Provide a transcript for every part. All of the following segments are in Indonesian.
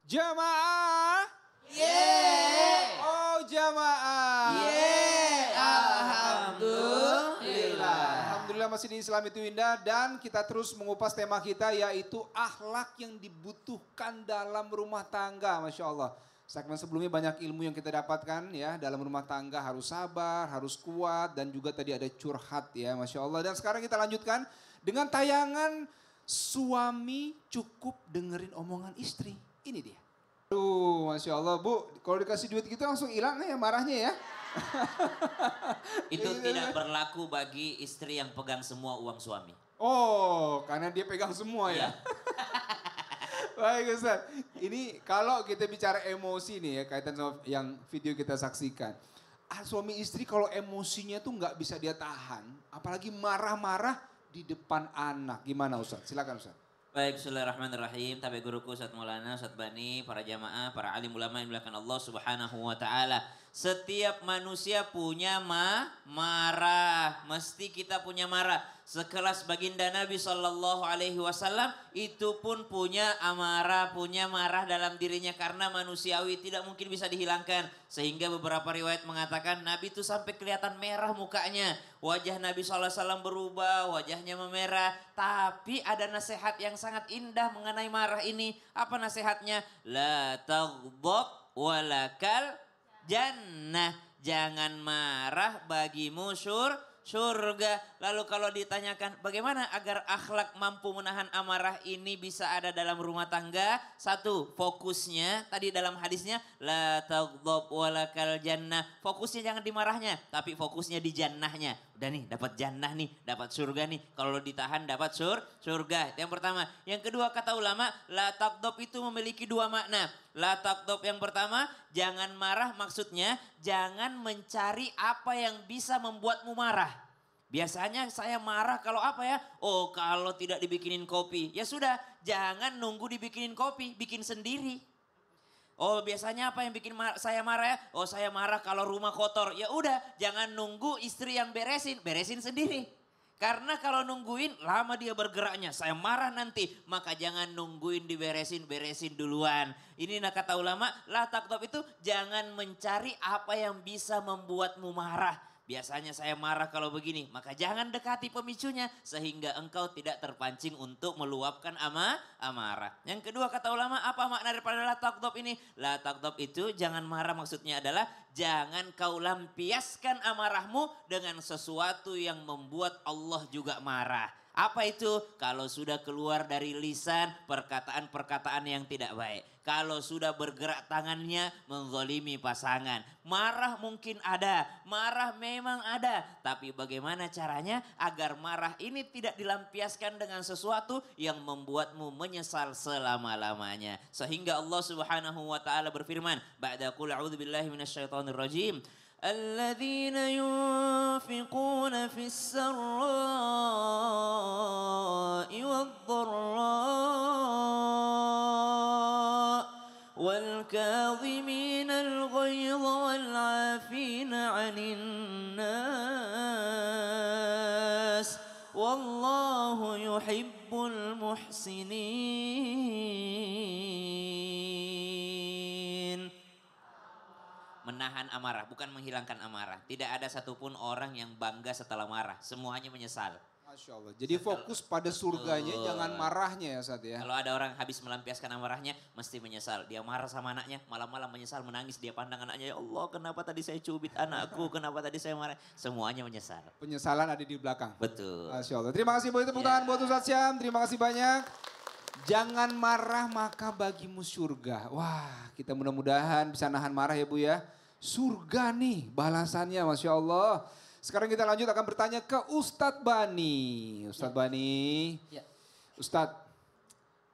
Jamaah. Yeay. Oh jamaah. Yeay. Alhamdulillah. Alhamdulillah masih di Islam itu indah dan kita terus mengupas tema kita yaitu akhlak yang dibutuhkan dalam rumah tangga. Masya Allah. Segmen sebelumnya banyak ilmu yang kita dapatkan ya dalam rumah tangga harus sabar, harus kuat dan juga tadi ada curhat ya Masya Allah. Dan sekarang kita lanjutkan dengan tayangan suami cukup dengerin omongan istri. Ini dia. Aduh Masya Allah Bu, kalau dikasih duit gitu langsung hilang ya marahnya ya. Itu tidak berlaku bagi istri yang pegang semua uang suami. Oh karena dia pegang semua ya. Baik Ustaz, ini kalau kita bicara emosi nih ya kaitan sama yang video kita saksikan. Suami istri kalau emosinya tuh nggak bisa dia tahan, apalagi marah-marah di depan anak. Gimana Ustaz? Silakan Ustaz. Baik, bismillahirrahmanirrahim. Tapi guruku Ustaz Maulana, Ustaz Bani, para jamaah, para alim ulama yang dimuliakan Allah Subhanahu wa taala. Setiap manusia punya marah, mesti kita punya marah. Sekelas baginda Nabi sallallahu alaihi wasallam itu pun punya amarah, punya marah dalam dirinya karena manusiawi tidak mungkin bisa dihilangkan. Sehingga beberapa riwayat mengatakan Nabi itu sampai kelihatan merah mukanya. Wajah Nabi sallallahu alaihi wasallam berubah, wajahnya memerah. Tapi ada nasihat yang sangat indah mengenai marah ini. Apa nasihatnya? La taghdab walakal jannah. Jangan marah bagimu surga. Lalu kalau ditanyakan bagaimana agar akhlak mampu menahan amarah ini bisa ada dalam rumah tangga. Satu, fokusnya tadi dalam hadisnya la taghdab walakal jannah. Fokusnya jangan di marahnya, tapi fokusnya di jannahnya. Udah nih dapat jannah nih, dapat surga nih. Kalau ditahan dapat surga. Itu yang pertama. Yang kedua kata ulama, la taghdab itu memiliki dua makna. La taghdab yang pertama, jangan marah maksudnya jangan mencari apa yang bisa membuatmu marah. Biasanya saya marah kalau apa ya? Oh kalau tidak dibikinin kopi. Ya sudah jangan nunggu dibikinin kopi, bikin sendiri. Oh biasanya apa yang bikin saya marah ya? Oh saya marah kalau rumah kotor. Ya udah jangan nunggu istri yang beresin sendiri. Karena kalau nungguin lama dia bergeraknya. Saya marah nanti. Maka jangan nungguin beresin duluan. Ini kata ulama, la taghdab itu jangan mencari apa yang bisa membuatmu marah. Biasanya saya marah kalau begini, maka jangan dekati pemicunya sehingga engkau tidak terpancing untuk meluapkan amarah. Yang kedua kata ulama, apa makna daripada la taghdab ini? La taghdab itu jangan marah maksudnya adalah jangan kau lampiaskan amarahmu dengan sesuatu yang membuat Allah juga marah. Apa itu? Kalau sudah keluar dari lisan perkataan-perkataan yang tidak baik. Kalau sudah bergerak tangannya menzalimi pasangan. Marah mungkin ada, marah memang ada. Tapi bagaimana caranya agar marah ini tidak dilampiaskan dengan sesuatu yang membuatmu menyesal selama-lamanya. Sehingga Allah Subhanahu wa taala berfirman, ba'da qul a'udzubillahi minasyaitonir rajim. الذين ينفقون في السراء والضراء والكاظمين الغيظ والعافين عن الناس والله يحب المحسنين. Menahan amarah, bukan menghilangkan amarah. Tidak ada satupun orang yang bangga setelah marah. Semuanya menyesal. Masya Allah. Jadi fokus pada surganya, jangan marahnya ya Ustaz ya. Kalau ada orang habis melampiaskan amarahnya, mesti menyesal. Dia marah sama anaknya, malam-malam menyesal, menangis. Dia pandang anaknya, ya Allah kenapa tadi saya cubit anakku, kenapa tadi saya marah. Semuanya menyesal. Penyesalan ada di belakang. Betul. Masya Allah. Terima kasih buat tepuk tangan buat Ustaz Syam. Terima kasih banyak. Jangan marah maka bagimu surga. Wah kita mudah-mudahan bisa nahan marah ya Bu ya. Surga nih balasannya Masya Allah. Sekarang kita lanjut akan bertanya ke Ustadz Bani. Ustadz Bani. Ya. Ustadz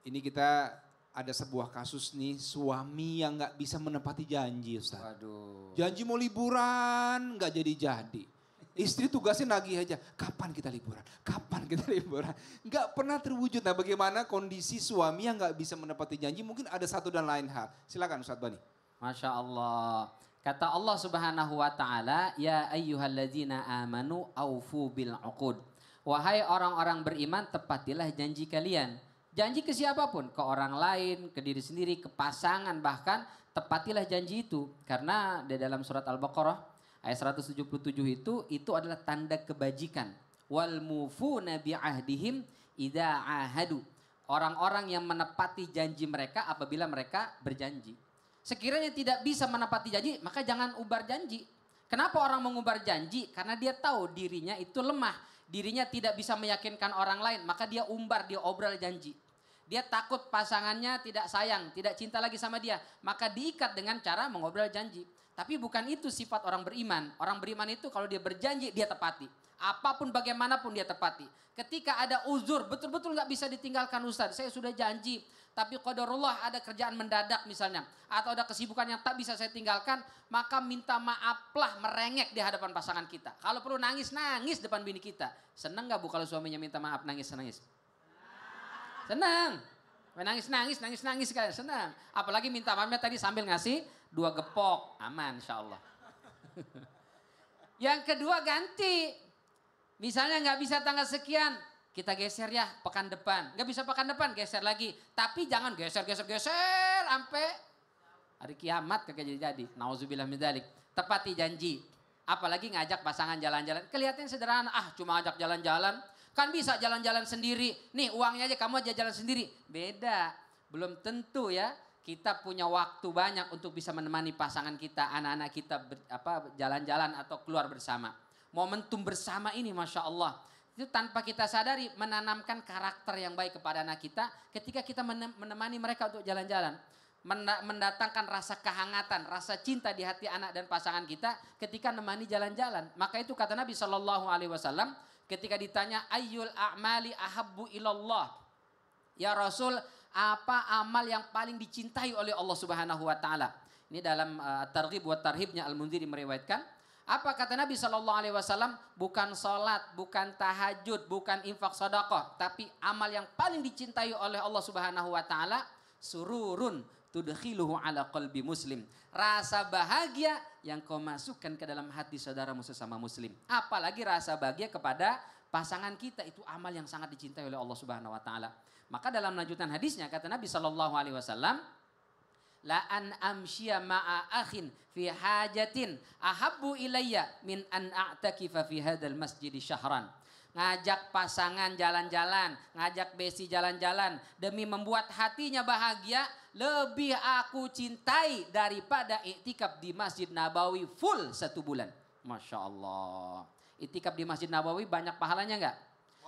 ini kita ada sebuah kasus nih suami yang gak bisa menepati janji Ustadz. Waduh. Janji mau liburan gak jadi-jadi. Istri tugasnya nagih aja, kapan kita liburan, kapan kita liburan. Gak pernah terwujud. Nah bagaimana kondisi suami yang gak bisa menepati janji mungkin ada satu dan lain hal. Silakan Ustadz Bani. Masya Allah. Kata Allah Subhanahu wa taala, ya ayyuhalladzina amanu aufu bil uqud. Wahai orang-orang beriman, tepatilah janji kalian. Janji ke siapapun, ke orang lain, ke diri sendiri, ke pasangan, bahkan tepatilah janji itu. Karena di dalam surat Al-Baqarah ayat 177 itu adalah tanda kebajikan. Wal mufuna bi'ahdihim idza ahadu. Orang-orang yang menepati janji mereka apabila mereka berjanji. Sekiranya tidak bisa menepati janji, maka jangan ubar janji. Kenapa orang mengumbar janji? Karena dia tahu dirinya itu lemah. Dirinya tidak bisa meyakinkan orang lain, maka dia umbar, dia obrol janji. Dia takut pasangannya tidak sayang, tidak cinta lagi sama dia. Maka diikat dengan cara mengobrol janji. Tapi bukan itu sifat orang beriman. Orang beriman itu kalau dia berjanji, dia tepati. Apapun bagaimanapun dia tepati. Ketika ada uzur, betul-betul gak bisa ditinggalkan Ustaz. Saya sudah janji, tapi qadarullah ada kerjaan mendadak misalnya. Atau ada kesibukan yang tak bisa saya tinggalkan. Maka minta maaflah merengek di hadapan pasangan kita. Kalau perlu nangis-nangis depan bini kita. Senang gak Bu kalau suaminya minta maaf nangis-nangis? Senang. Nangis kalian, senang. Apalagi minta maafnya tadi sambil ngasih 2 gepok. Aman insya Allah. Yang kedua ganti. Misalnya gak bisa tanggal sekian. Kita geser ya pekan depan. Gak bisa pekan depan geser lagi. Tapi jangan geser. Sampai hari kiamat kagak jadi. Nauzubillah min dzalik. Tepati janji. Apalagi ngajak pasangan jalan-jalan. Kelihatannya sederhana. Cuma ajak jalan-jalan. Kan bisa jalan-jalan sendiri. Nih uangnya aja kamu aja jalan sendiri. Beda. Belum tentu ya. Kita punya waktu banyak untuk bisa menemani pasangan kita. Anak-anak kita jalan-jalan atau keluar bersama. Momentum bersama ini Masya Allah. Itu tanpa kita sadari menanamkan karakter yang baik kepada anak kita. Ketika kita menemani mereka untuk jalan-jalan. Mendatangkan rasa kehangatan, rasa cinta di hati anak dan pasangan kita. Ketika menemani jalan-jalan. Maka itu kata Nabi SAW. Ketika ditanya ayyul a'mali ahabbu ilallah. Ya Rasul, apa amal yang paling dicintai oleh Allah Subhanahu wa taala? Ini dalam Targhib wa Tarhibnya Al-Mundhiri meriwayatkan. Apa kata Nabi SAW? Bukan salat, bukan tahajud, bukan infak sedekah, tapi amal yang paling dicintai oleh Allah Subhanahu wa taala sururun tudkhiluhu ala qalbi muslim. Rasa bahagia yang kau masukkan ke dalam hati saudaramu sesama muslim. Apalagi rasa bahagia kepada pasangan kita, itu amal yang sangat dicintai oleh Allah Subhanahu wa taala. Maka dalam lanjutan hadisnya kata Nabi SAW, la an amshiya ma'a akhin fi hajatin ahabbu ilayya min an a'takifa fi hadzal masjid syahran. Ngajak pasangan jalan-jalan, ngajak besi jalan-jalan demi membuat hatinya bahagia, lebih aku cintai daripada iktikaf di Masjid Nabawi full 1 bulan. Masya Allah. Iktikaf di Masjid Nabawi banyak pahalanya enggak?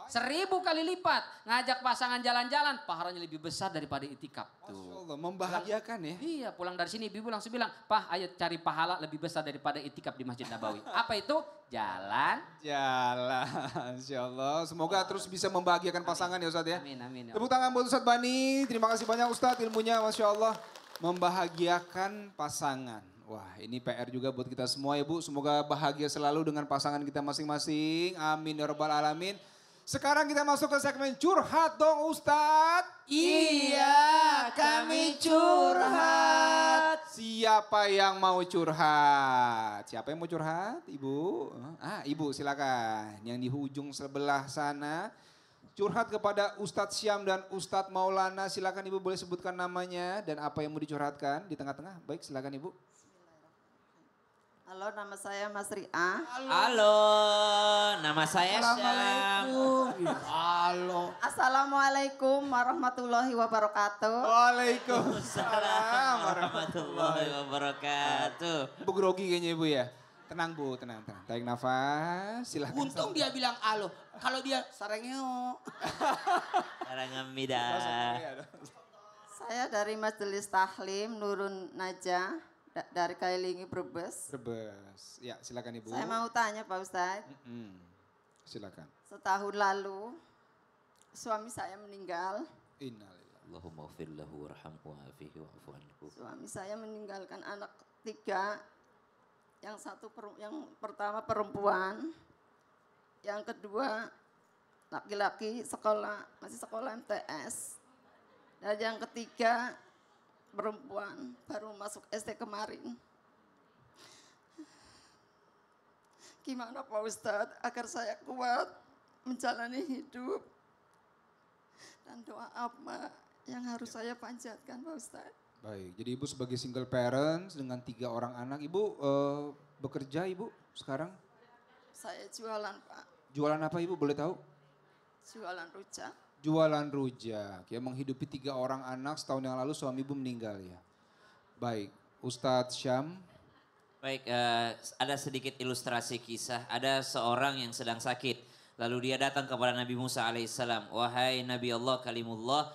1000 kali lipat. Ngajak pasangan jalan-jalan, pahalanya lebih besar daripada iktikaf. Masya Allah, membahagiakan ya. Iya, pulang dari sini ibu langsung bilang, "Pak, ayo cari pahala lebih besar daripada iktikaf di Masjid Nabawi." Apa itu? Jalan. Insya Allah. Semoga terus bisa membahagiakan pasangan ya Ustadz ya. Amin. Tepuk tangan buat Ustadz Bani. Terima kasih banyak Ustadz, ilmunya Masya Allah. Membahagiakan pasangan. Wah, ini PR juga buat kita semua ya Bu. Semoga bahagia selalu dengan pasangan kita masing-masing. Amin ya rabbal alamin. Sekarang kita masuk ke segmen curhat dong Ustadz. Iya, kami curhat. Siapa yang mau curhat? Siapa yang mau curhat? Ibu? Ibu silakan. Yang di ujung sebelah sana. Curhat kepada Ustadz Syam dan Ustadz Maulana. Silakan Ibu boleh sebutkan namanya dan apa yang mau dicurhatkan di tengah-tengah. Baik silakan Ibu. Halo, nama saya Mas Ria. Halo, nama saya Syam. Halo. Assalamualaikum warahmatullahi wabarakatuh. Waalaikumsalam Warahmatullahi wabarakatuh. Ibu grogi kayaknya Ibu ya. Tenang Bu, tenang. Tarik nafas, silakan. Untung dia bilang alo. Kalau dia sarengeo. Karangamida. Saya dari Majelis Tahlim Nurun Najah dari Kailingi Brebes. Ya, silakan Ibu. Saya mau tanya Pak Ustadz. Silakan. Setahun lalu suami saya meninggal. Innalillahi. Allahumma ufir lahu warhamhu wa'afihi wa'afu anhu. Suami saya meninggalkan anak 3. Yang pertama perempuan, yang kedua laki-laki masih sekolah MTS, dan yang ketiga perempuan baru masuk SD kemarin. Gimana Pak Ustadz agar saya kuat menjalani hidup dan panjatkan doa apa yang harus saya panjatkan Pak Ustadz? Baik, jadi ibu sebagai single parents dengan 3 orang anak, ibu bekerja ibu sekarang? Saya jualan Pak, Jualan apa ibu boleh tahu? jualan rujak. Jualan rujak, ya menghidupi 3 orang anak, setahun yang lalu suami ibu meninggal ya. Baik, Ustadz Syam. Baik, ada sedikit ilustrasi kisah. Ada seorang yang sedang sakit. Lalu dia datang kepada Nabi Musa alaihissalam. Wahai Nabi Allah kalimullah,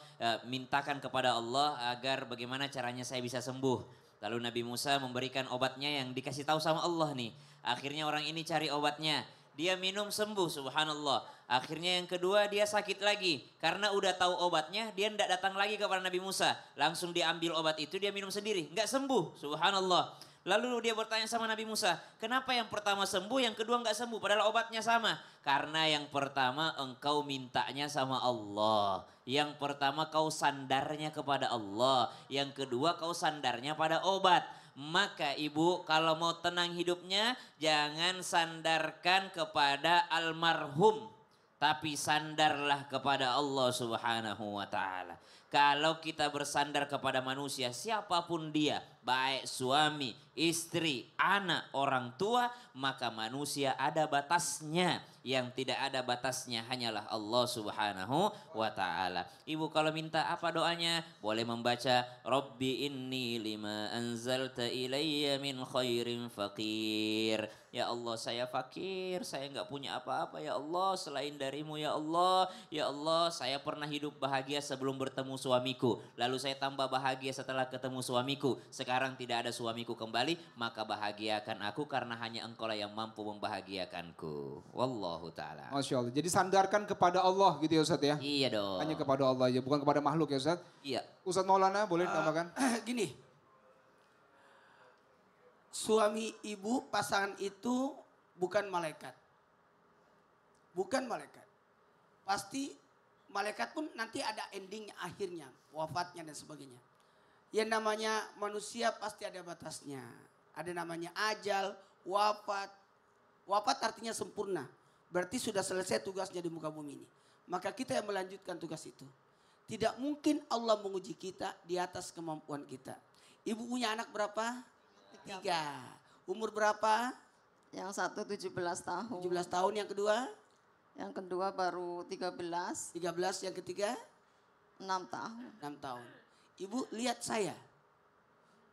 mintakan kepada Allah agar bagaimana caranya saya bisa sembuh. Lalu Nabi Musa memberikan obatnya yang dikasih tahu sama Allah nih. Akhirnya orang ini cari obatnya. Dia minum sembuh subhanallah. Akhirnya yang kedua dia sakit lagi. Karena udah tahu obatnya dia tidak datang lagi kepada Nabi Musa. Langsung diambil obat itu dia minum sendiri. Enggak sembuh subhanallah. Lalu dia bertanya sama Nabi Musa, kenapa yang pertama sembuh, yang kedua enggak sembuh, padahal obatnya sama. Karena yang pertama engkau mintanya sama Allah. Yang pertama kau sandarnya kepada Allah. Yang kedua kau sandarnya pada obat. Maka ibu kalau mau tenang hidupnya, jangan sandarkan kepada almarhum. Tapi sandarlah kepada Allah Subhanahu wa ta'ala. Kalau kita bersandar kepada manusia, siapapun dia, baik suami, istri, anak, orang tua, maka manusia ada batasnya. Yang tidak ada batasnya hanyalah Allah Subhanahu wa ta'ala. Ibu kalau minta apa doanya? Boleh membaca, Rabbi inni lima anzalta ilayya min khairin faqir. Ya Allah saya fakir, saya enggak punya apa-apa ya Allah selain darimu ya Allah. Ya Allah saya pernah hidup bahagia sebelum bertemu suamiku. Lalu saya tambah bahagia setelah ketemu suamiku. Sekarang tidak ada suamiku kembali, maka bahagiakan aku karena hanya engkaulah yang mampu membahagiakanku. Wallahu ta'ala. Masya Allah, jadi sandarkan kepada Allah gitu ya Ustadz ya? Iya dong. Hanya kepada Allah aja, bukan kepada makhluk ya Ustadz? Iya. Ustadz Maulana boleh tambahkan? Gini, suami ibu pasangan itu bukan malaikat. Bukan malaikat. Pasti malaikat pun nanti ada endingnya, akhirnya, wafatnya dan sebagainya. Yang namanya manusia pasti ada batasnya. Ada namanya ajal, wafat. Wafat artinya sempurna. Berarti sudah selesai tugasnya di muka bumi ini. Maka kita yang melanjutkan tugas itu. Tidak mungkin Allah menguji kita di atas kemampuan kita. Ibu punya anak berapa? 3. Umur berapa? Yang satu 17 tahun. 17 tahun. Yang kedua? Yang kedua baru 13. 13. Yang ketiga? 6 tahun. 6 tahun. Ibu lihat saya.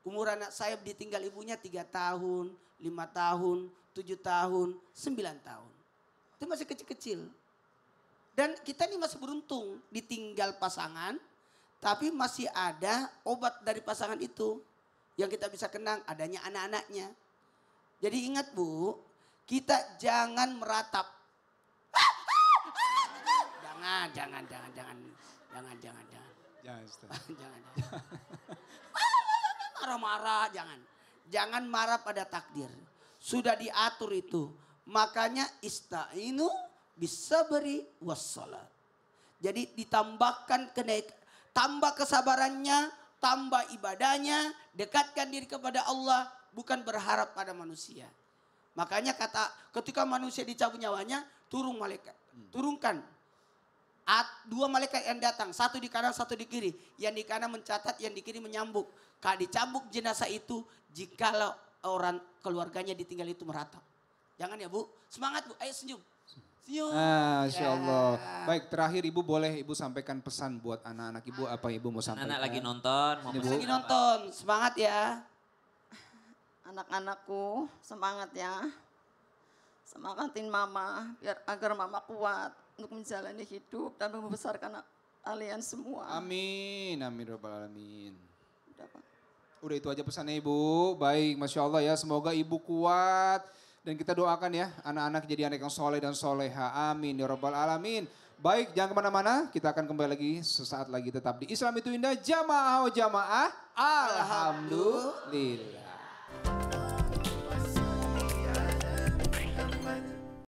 Umur anak saya ditinggal ibunya 3 tahun, 5 tahun, 7 tahun, 9 tahun. Itu masih kecil-kecil. Dan kita ini masih beruntung ditinggal pasangan, tapi masih ada obat dari pasangan itu. Yang kita bisa kenang adanya anak-anaknya. Jadi ingat Bu, kita jangan meratap. Jangan. Ya Ustadz. Jangan. Marah-marah, jangan. Jangan marah pada takdir. Sudah diatur itu. Makanya ista'inu bisabri wassalat. Jadi ditambahkan tambah kesabarannya, tambah ibadahnya, dekatkan diri kepada Allah, bukan berharap pada manusia. Makanya ketika manusia dicabut nyawanya, turun malaikat. Turunkan. 2 malaikat yang datang, 1 di kanan, 1 di kiri. Yang di kanan mencatat, yang di kiri menyambuk. Kalau dicambuk jenazah itu, jikalau orang keluarganya ditinggal itu meratap. Jangan ya Bu, semangat Bu, ayo senyum. Senyum. Masya Allah. Baik terakhir Ibu boleh Ibu sampaikan pesan buat anak-anak Ibu, apa Ibu mau sampaikan? Anak lagi nonton. Mau Ini, Bu. pesan Lagi apa? nonton, semangat ya. Anak-anakku semangat ya. Semangatin mama agar mama kuat untuk menjalani hidup dan membesarkan kalian semua. Amin, amin Rabbal Alamin. Udah, Pak. Udah itu aja pesannya Ibu. Baik, Masya Allah ya. Semoga Ibu kuat. Dan kita doakan ya anak-anak jadi anak yang soleh dan soleha. Amin ya Rabbal Alamin. Baik, jangan kemana-mana. Kita akan kembali lagi sesaat lagi tetap di Islam itu Indah. Jamaah. Alhamdulillah.